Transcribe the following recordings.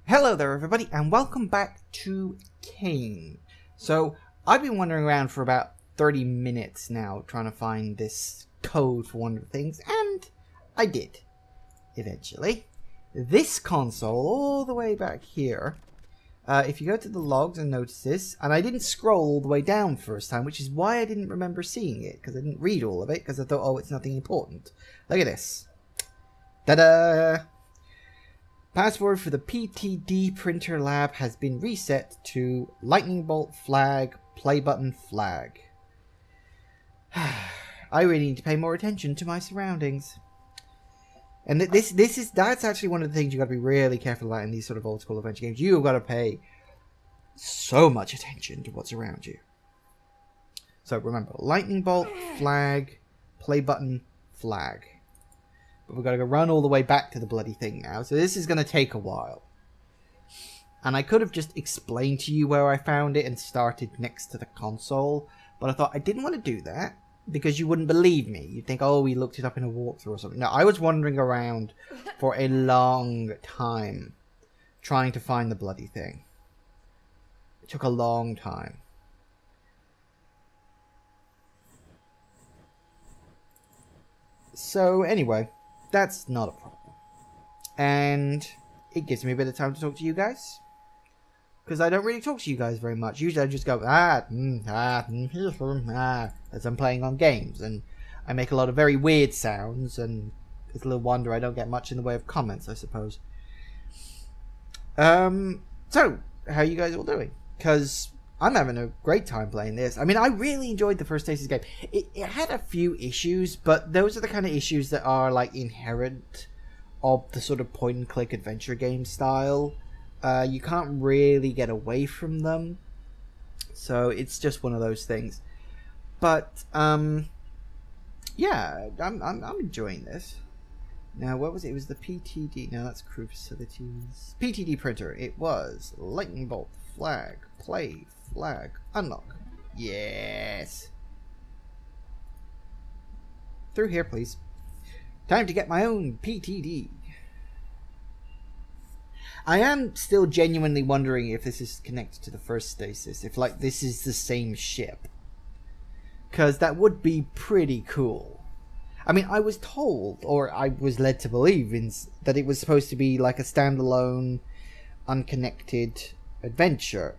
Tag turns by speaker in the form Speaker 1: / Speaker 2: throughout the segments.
Speaker 1: Hello there everybody and welcome back to CAYNE. So I've been wandering around for about 30 minutes now trying to find this code for one of the things, and I did eventually. This console all the way back here, if you go to the logs and notice this, and I didn't scroll all the way down first time, which is why I didn't remember seeing it, because I didn't read all of it, because I thought, oh, it's nothing important. Look at this. Ta-da! Password for the PTD printer lab has been reset to lightning bolt flag, play button flag. I really need to pay more attention to my surroundings. And that's actually one of the things you got to be really careful about in these sort of old school adventure games. You've got to pay so much attention to what's around you. So remember, lightning bolt, flag, play button, flag. But we've got to go run all the way back to the bloody thing now. So this is going to take a while. And I could have just explained to you where I found it and started next to the console. But I thought I didn't want to do that because you wouldn't believe me. You'd think, oh, we looked it up in a walkthrough or something. No, I was wandering around for a long time trying to find the bloody thing. It took a long time. So anyway, that's not a problem. And it gives me a bit of time to talk to you guys. Because I don't really talk to you guys very much. Usually I just go, as I'm playing on games. And I make a lot of very weird sounds. And it's a little wonder I don't get much in the way of comments, I suppose. So, how are you guys all doing? Because I'm having a great time playing this. I mean, I really enjoyed the first Stasis game. It had a few issues, but those are the kind of issues that are like inherent of the sort of point-and-click adventure game style. You can't really get away from them, so it's just one of those things. But yeah, I'm enjoying this. Now, what was it? It was the PTD. No, that's crew facilities. PTD printer. It was lightning bolt, flag, play, flag, unlock. Yes. Through here, please. Time to get my own PTD. I am still genuinely wondering if this is connected to the first Stasis. If, like, this is the same ship. Because that would be pretty cool. I mean, I was told, or I was led to believe, that it was supposed to be like a standalone, unconnected adventure.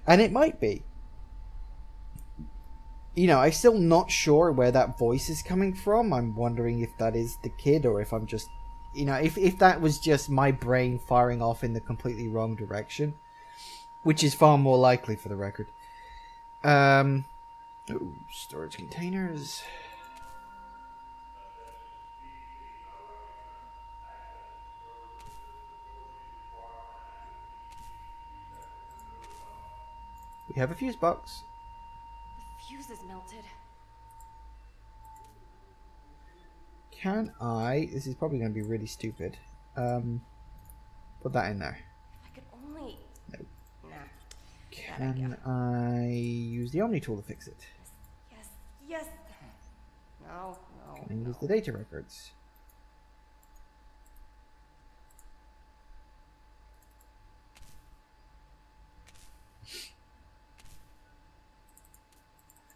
Speaker 1: And it might be. You know, I'm still not sure where that voice is coming from. I'm wondering if that is the kid or if I'm just... You know, if that was just my brain firing off in the completely wrong direction. Which is far more likely for the record. Ooh, storage containers. We have a fuse box.
Speaker 2: The fuse is melted.
Speaker 1: Can I... This is probably going to be really stupid. Put that in there.
Speaker 2: If I could only...
Speaker 1: No.
Speaker 2: Nah.
Speaker 1: Can I use the Omni tool to fix it?
Speaker 2: Yes. Yes. No. No.
Speaker 1: Can I use the data records?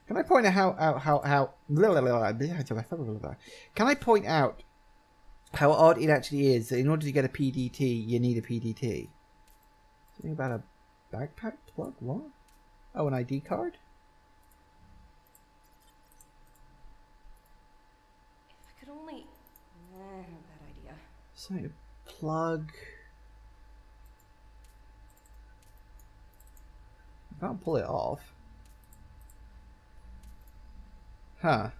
Speaker 1: Can I point out Can I point out how odd it actually is that in order to get a PDT, you need a PDT? Something about a backpack plug? What? Oh, an ID card?
Speaker 2: If I could only... bad idea.
Speaker 1: Something to plug... I can't pull it off. Huh.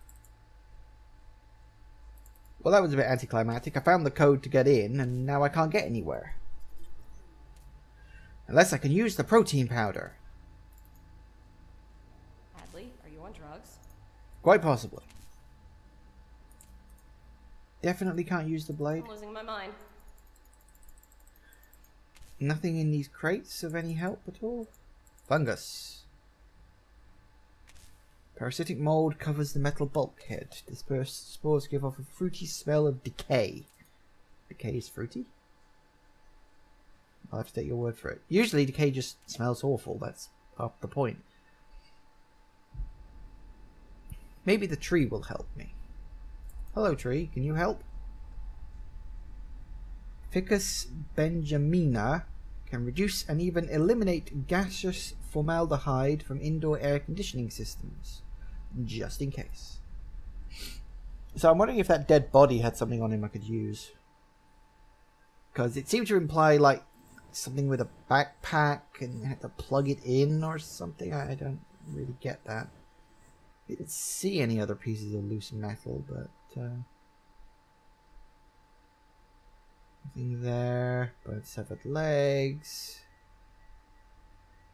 Speaker 1: Well, that was a bit anticlimactic. I found the code to get in, and now I can't get anywhere. Unless I can use the protein powder.
Speaker 2: Hadley, are you on drugs?
Speaker 1: Quite possibly. Definitely can't use the blade.
Speaker 2: I'm losing my mind.
Speaker 1: Nothing in these crates of any help at all? Fungus. Parasitic mold covers the metal bulkhead. Dispersed spores give off a fruity smell of decay. Decay is fruity? I'll have to take your word for it. Usually decay just smells awful. That's half the point. Maybe the tree will help me. Hello, tree. Can you help? Ficus benjamina can reduce and even eliminate gaseous formaldehyde from indoor air conditioning systems. Just in case. So I'm wondering if that dead body had something on him I could use. Because it seemed to imply, like, something with a backpack and you had to plug it in or something. I don't really get that. I didn't see any other pieces of loose metal, but... nothing there. Both severed legs.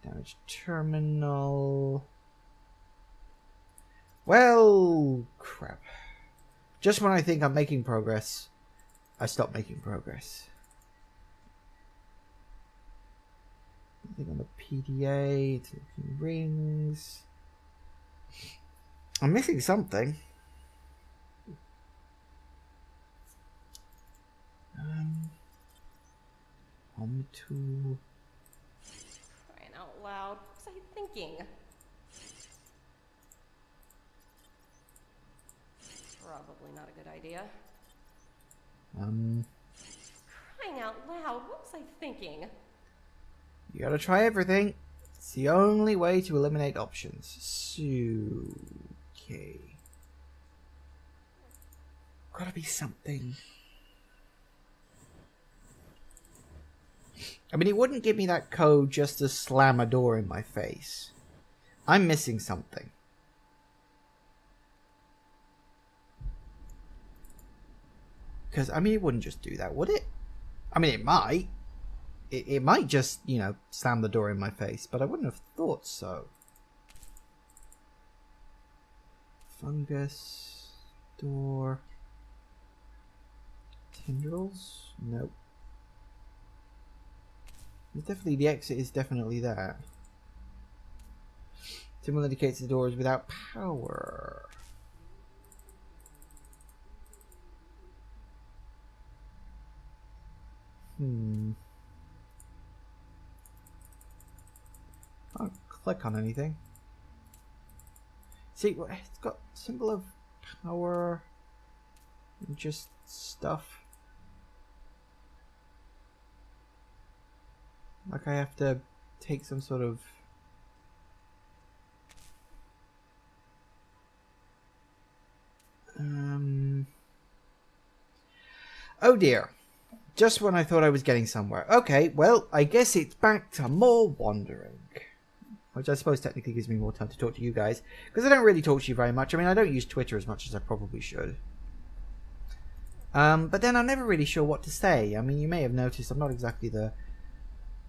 Speaker 1: Damaged terminal. Well, crap. Just when I think I'm making progress, I stop making progress. Nothing on the PDA. It's looking rings. I'm missing something. On to...
Speaker 2: Crying out loud. What was I thinking? Probably not a good idea. Crying out loud. What was I thinking?
Speaker 1: You gotta try everything. It's the only way to eliminate options. So, okay. Gotta be something. I mean, it wouldn't give me that code just to slam a door in my face. I'm missing something. Because, I mean, it wouldn't just do that, would it? I mean, it might. It might just, you know, slam the door in my face, but I wouldn't have thought so. Fungus. Door. Tendrils? Nope. It's definitely, the exit is definitely that. Symbol indicates the door is without power. Can't click on anything. See, it's got symbol of power and just stuff. Like I have to take some sort of... Oh dear. Just when I thought I was getting somewhere. Okay, well, I guess it's back to more wandering. Which I suppose technically gives me more time to talk to you guys. Because I don't really talk to you very much. I mean, I don't use Twitter as much as I probably should. But then I'm never really sure what to say. I mean, you may have noticed I'm not exactly the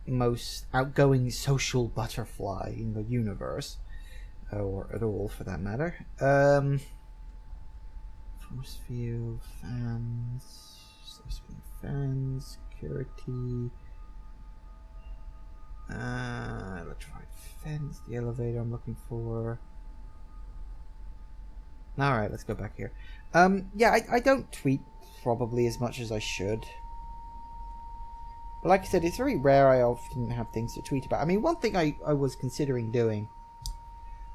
Speaker 1: most outgoing social butterfly in the universe. Or at all, for that matter. Force field, fans, security, electrified fence, the elevator I'm looking for. Alright, let's go back here. Yeah, I don't tweet probably as much as I should. But like I said, it's very rare I often have things to tweet about. I mean, one thing I was considering doing,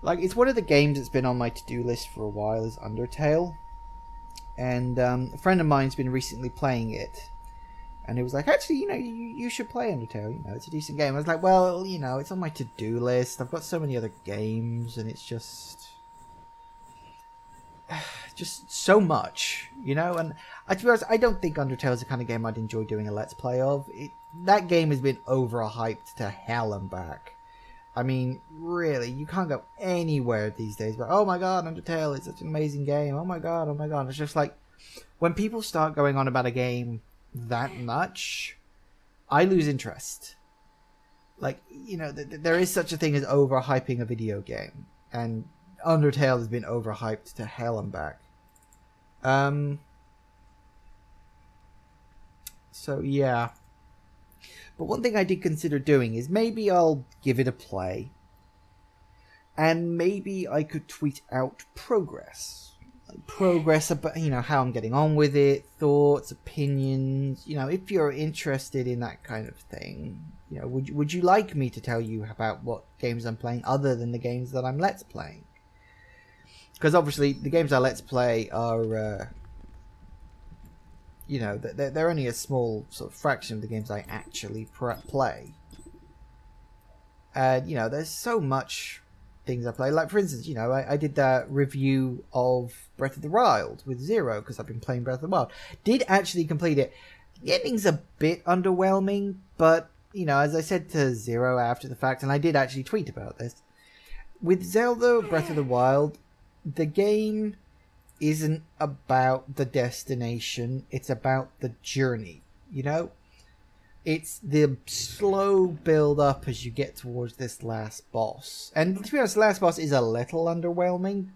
Speaker 1: like, it's one of the games that's been on my to-do list for a while, is Undertale. And a friend of mine's been recently playing it. And he was like, actually, you know, you should play Undertale. You know, it's a decent game. I was like, well, you know, it's on my to-do list. I've got so many other games, and it's just so much, you know. And to be honest, I don't think Undertale is the kind of game I'd enjoy doing a Let's Play of. That game has been overhyped to hell and back. I mean, really, you can't go anywhere these days. But, oh my god, Undertale is such an amazing game. Oh my god, oh my god. It's just like, when people start going on about a game that much, I lose interest. Like, you know, there is such a thing as overhyping a video game. And Undertale has been overhyped to hell and back. So, yeah. But one thing I did consider doing is maybe I'll give it a play. And maybe I could tweet out progress. progress about, you know, how I'm getting on with it, thoughts, opinions, you know, if you're interested in that kind of thing, you know, would you like me to tell you about what games I'm playing other than the games that I'm let's playing? Because obviously the games I let's play are, you know, they're only a small sort of fraction of the games I actually play. And, you know, there's so much things I play. Like, for instance, you know, I did that review of Breath of the Wild with Zero because I've been playing Breath of the Wild. Did actually complete it. The ending's a bit underwhelming, but, you know, as I said to Zero after the fact, and I did actually tweet about this, with Zelda Breath of the Wild, the game isn't about the destination, it's about the journey, you know? It's the slow build up as you get towards this last boss. And to be honest, the last boss is a little underwhelming,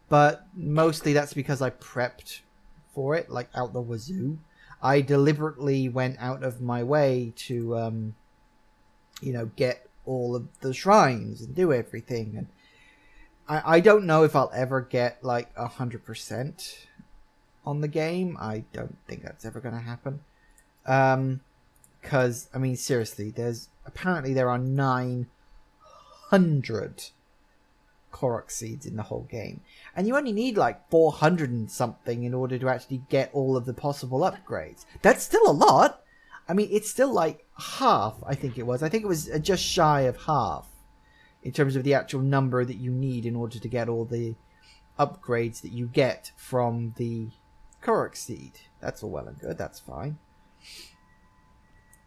Speaker 1: but mostly that's because I prepped for it, like out the wazoo. I deliberately went out of my way to, you know, get all of the shrines and do everything. And I don't know if I'll ever get like 100% on the game. I don't think that's ever going to happen. Because, I mean, seriously, apparently there are 900 Korok seeds in the whole game. And you only need like 400 and something in order to actually get all of the possible upgrades. That's still a lot. I mean, it's still like half, I think it was. I think it was just shy of half in terms of the actual number that you need in order to get all the upgrades that you get from the Korok seed. That's all well and good. That's fine.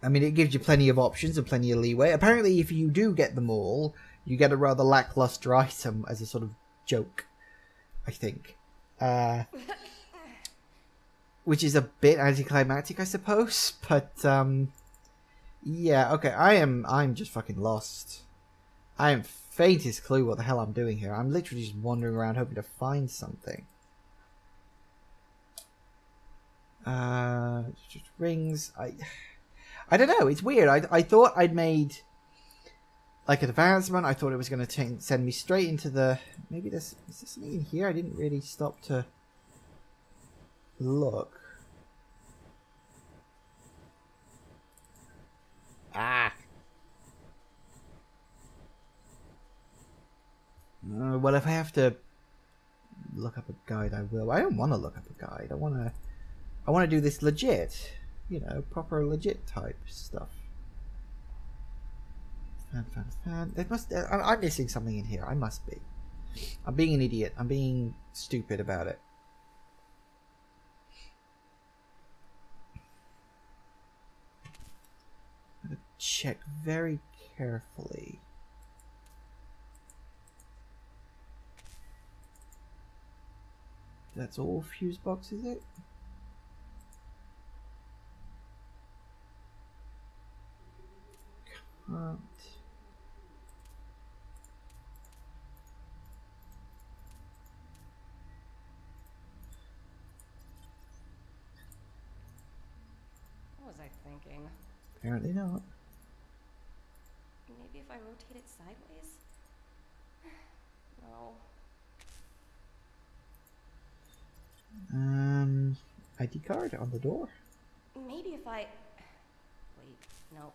Speaker 1: I mean, it gives you plenty of options and plenty of leeway. Apparently, if you do get them all, you get a rather lackluster item as a sort of joke, I think. Which is a bit anticlimactic, I suppose. But, yeah, okay, I'm just fucking lost. I am faintest clue what the hell I'm doing here. I'm literally just wandering around hoping to find something. Just rings. I don't know. It's weird. I thought I'd made like an advancement. I thought it was going to send me straight into the. Maybe is there something in here? I didn't really stop to look. Ah. Well, if I have to look up a guide, I will. I don't want to look up a guide. I want to do this legit. You know, proper legit type stuff. Fan. I'm missing something in here. I must be. I'm being an idiot. I'm being stupid about it. I'm gonna check very carefully. That's all fuse box, is it? Can't.
Speaker 2: What was I thinking?
Speaker 1: Apparently not.
Speaker 2: Maybe if I rotate it sideways? No.
Speaker 1: ID card on the door.
Speaker 2: Maybe if I... Wait, nope.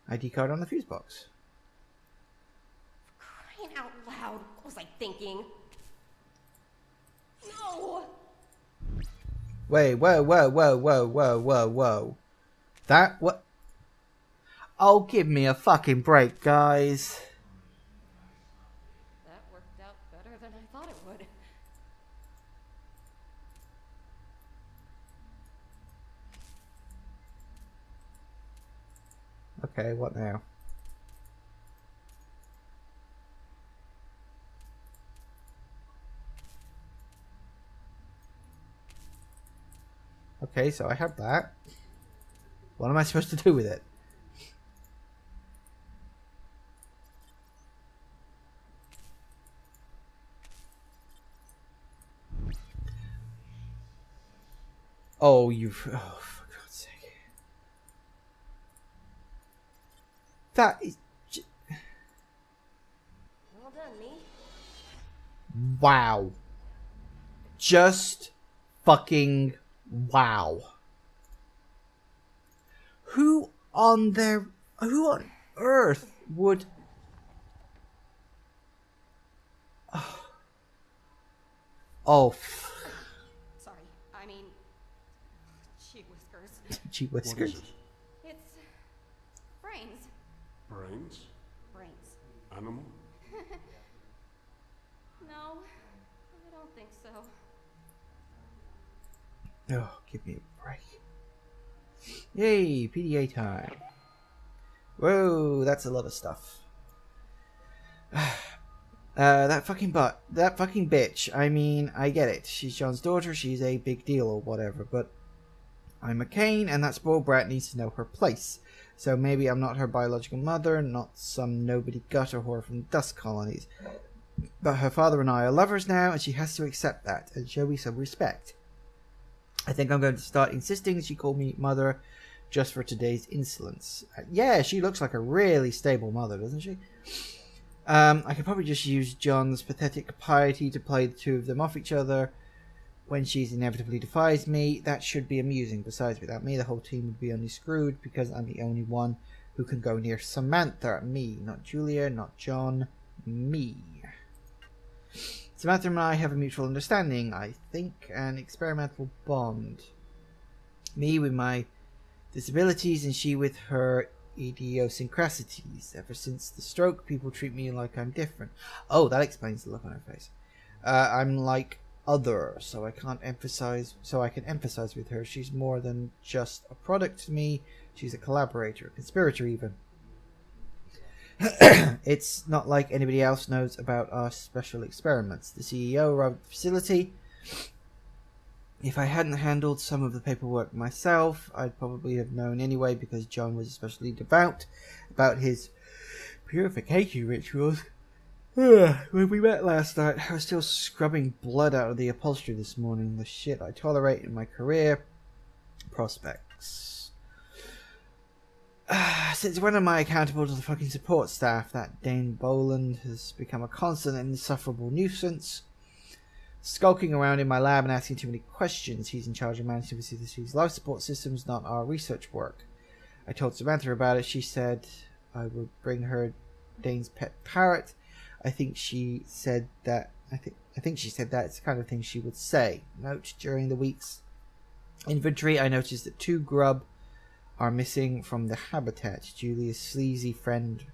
Speaker 1: ID card on the fuse box.
Speaker 2: Crying out loud, what was I thinking? No!
Speaker 1: Wait, whoa. That, what? Oh, give me a fucking break, guys.
Speaker 2: That worked out better than I thought it would.
Speaker 1: Okay, what now? Okay, so I have that. What am I supposed to do with it? Oh, for God's sake. That is...
Speaker 2: Well done, me.
Speaker 1: Wow. just fucking wow. Who on earth would... Oh,
Speaker 2: Sorry, I mean, gee whiskers.
Speaker 1: gee
Speaker 3: What
Speaker 1: whiskers.
Speaker 3: is it?
Speaker 2: It's brains.
Speaker 3: Brains?
Speaker 2: Brains.
Speaker 3: Animal?
Speaker 2: No, I don't think so.
Speaker 1: Oh, give me a break. Yay, PDA time. Whoa, that's a lot of stuff. That fucking bitch. I mean, I get it. She's John's daughter, she's a big deal or whatever, but I'm a CAYNE, and that spoiled brat needs to know her place. So maybe I'm not her biological mother, not some nobody gutter whore from dust colonies. But her father and I are lovers now, and she has to accept that, and show me some respect. I think I'm going to start insisting she call me mother just for today's insolence. Yeah, she looks like a really stable mother, doesn't she? I could probably just use John's pathetic piety to play the two of them off each other when she's inevitably defies me. That should be amusing. Besides, without me, the whole team would be only screwed because I'm the only one who can go near Samantha. Me, not Julia, not John. Me. Samantha and I have a mutual understanding, I think, an experimental bond. Me with my disabilities and she with her idiosyncrasies. Ever since the stroke, people treat me like I'm different. Oh, that explains the look on her face. I'm like other, so I can empathize with her. She's more than just a product to me. She's a collaborator, a conspirator even. It's not like anybody else knows about our special experiments. The CEO arrived at the facility. If I hadn't handled some of the paperwork myself, I'd probably have known anyway because John was especially devout about his purification rituals. When we met last night, I was still scrubbing blood out of the upholstery this morning. The shit I tolerate in my career prospects. Since when am I accountable to the fucking support staff? That Dane Boland has become a constant and insufferable nuisance. Skulking around in my lab and asking too many questions. He's in charge of managing the facility's life support systems, not our research work. I told Samantha about it. She said I would bring her Dane's pet parrot. I think she said that it's the kind of thing she would say. Note, during the week's inventory, I noticed that 2 grub are missing from the habitat. Julia's sleazy friend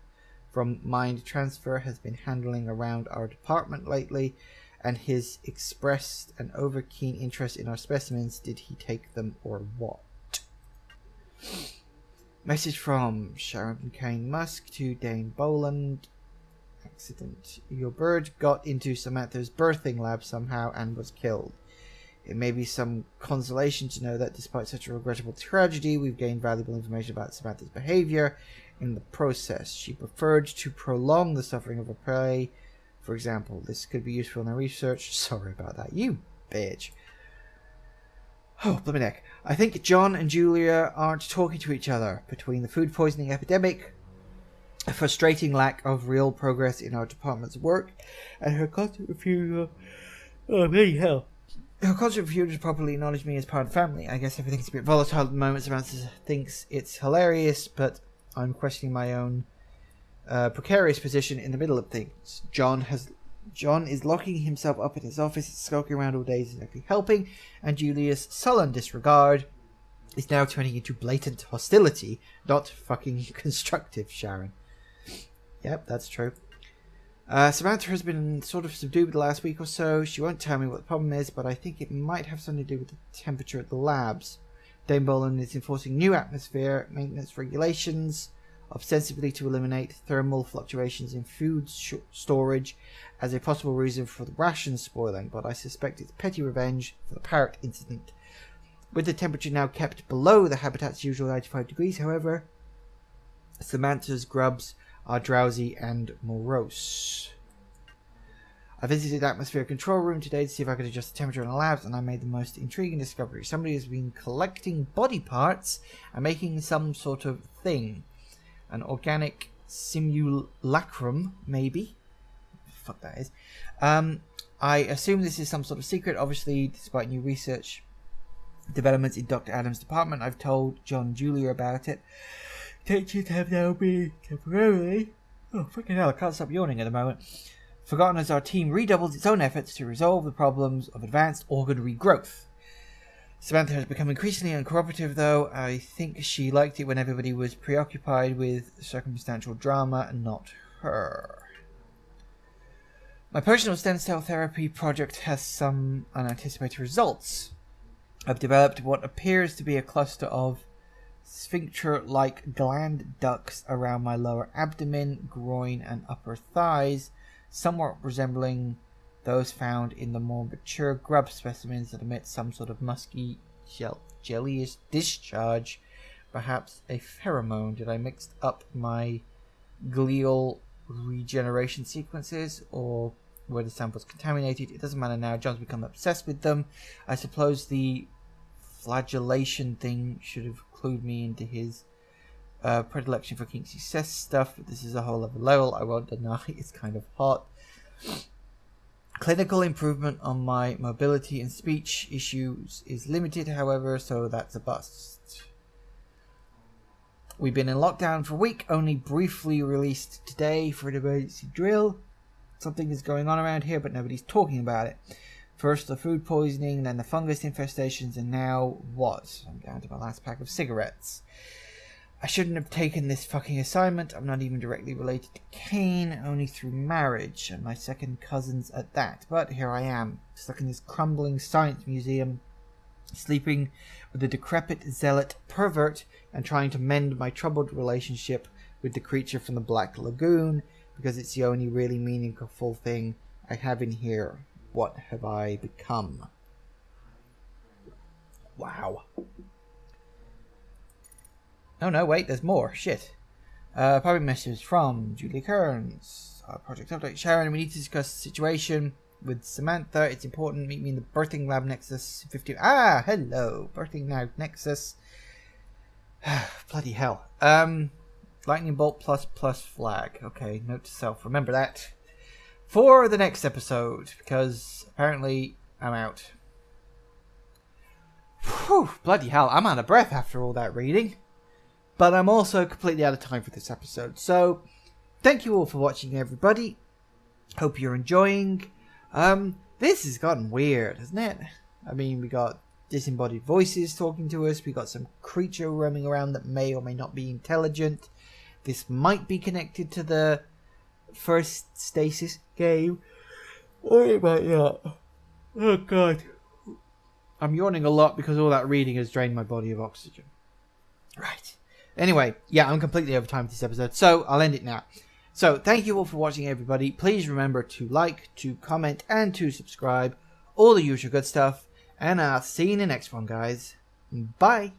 Speaker 1: from Mind Transfer has been handling around our department lately, and his expressed an over-keen interest in our specimens. Did he take them or what? Message from Sharon Kane Musk to Dane Boland. Accident. Your bird got into Samantha's birthing lab somehow and was killed. It may be some consolation to know that despite such a regrettable tragedy, we've gained valuable information about Samantha's behavior in the process. She preferred to prolong the suffering of her prey. For example, this could be useful in our research. Sorry about that, you bitch. Oh, blimey neck. I think John and Julia aren't talking to each other. Between the food poisoning epidemic, a frustrating lack of real progress in our department's work, and her constant refusal... Oh, bloody hell. Her constant refusal to properly acknowledge me as part of the family. I guess everything's a bit volatile at the moment. Samantha thinks it's hilarious, but I'm questioning my own precarious position in the middle of things. John is locking himself up in his office, skulking around all day, isn't actually helping, and Julia's sullen disregard is now turning into blatant hostility, not fucking constructive, Sharon. Yep, that's true. Samantha has been sort of subdued the last week or so. She won't tell me what the problem is, but I think it might have something to do with the temperature at the labs. Dane Boland is enforcing new atmosphere maintenance regulations, ostensibly to eliminate thermal fluctuations in food storage as a possible reason for the rations spoiling, but I suspect it's petty revenge for the parrot incident. With the temperature now kept below the habitat's usual 95 degrees, however, Samantha's grubs are drowsy and morose. I visited the atmosphere control room today to see if I could adjust the temperature in the labs, and I made the most intriguing discovery. Somebody has been collecting body parts and making some sort of thing. An organic simulacrum, maybe. Fuck that is. I assume this is some sort of secret. Obviously, despite new research developments in Dr. Adams' department, I've told John and Julia about it. Tensions have now been temporarily... Oh, freaking hell, I can't stop yawning at the moment. Forgotten as our team redoubles its own efforts to resolve the problems of advanced organ regrowth. Samantha has become increasingly uncooperative, though. I think she liked it when everybody was preoccupied with circumstantial drama and not her. My personal stem cell therapy project has some unanticipated results. I've developed what appears to be a cluster of sphincter-like gland ducts around my lower abdomen, groin, and upper thighs, somewhat resembling those found in the more mature grub specimens that emit some sort of musky, jellyish discharge, perhaps a pheromone. Did I mix up my glial regeneration sequences, or were the samples contaminated? It doesn't matter now. John's become obsessed with them. I suppose the flagellation thing should have clued me into his predilection for kinky success stuff, but this is a whole other level. I won't deny it's kind of hot. Clinical improvement on my mobility and speech issues is limited, however, so that's a bust. We've been in lockdown for a week, only briefly released today for an emergency drill. Something is going on around here, but nobody's talking about it. First the food poisoning, then the fungus infestations, and now what? I'm down to my last pack of cigarettes. I shouldn't have taken this fucking assignment. I'm not even directly related to CAYNE, only through marriage, and my second cousins at that. But here I am, stuck in this crumbling science museum, sleeping with a decrepit zealot pervert, and trying to mend my troubled relationship with the creature from the Black Lagoon, because it's the only really meaningful thing I have in here. What have I become? Wow. Oh no, wait, there's more. Shit. Public message from Julie Kearns. Project update. Sharon, we need to discuss the situation with Samantha. It's important. Meet me in the birthing lab Nexus 50. Ah, hello. Birthing lab Nexus. Bloody hell. Lightning bolt plus flag. Okay, note to self. Remember that. For the next episode, because apparently I'm out. Whew, bloody hell. I'm out of breath after all that reading. But I'm also completely out of time for this episode. So, thank you all for watching, everybody. Hope you're enjoying. This has gotten weird, hasn't it? I mean, we got disembodied voices talking to us. We got some creature roaming around that may or may not be intelligent. This might be connected to the first Stasis game. Or it might not. Oh, God. I'm yawning a lot because all that reading has drained my body of oxygen. Right. Anyway, yeah, I'm completely over time for this episode, so I'll end it now. So, thank you all for watching, everybody. Please remember to like, to comment, and to subscribe. All the usual good stuff. And I'll see you in the next one, guys. Bye.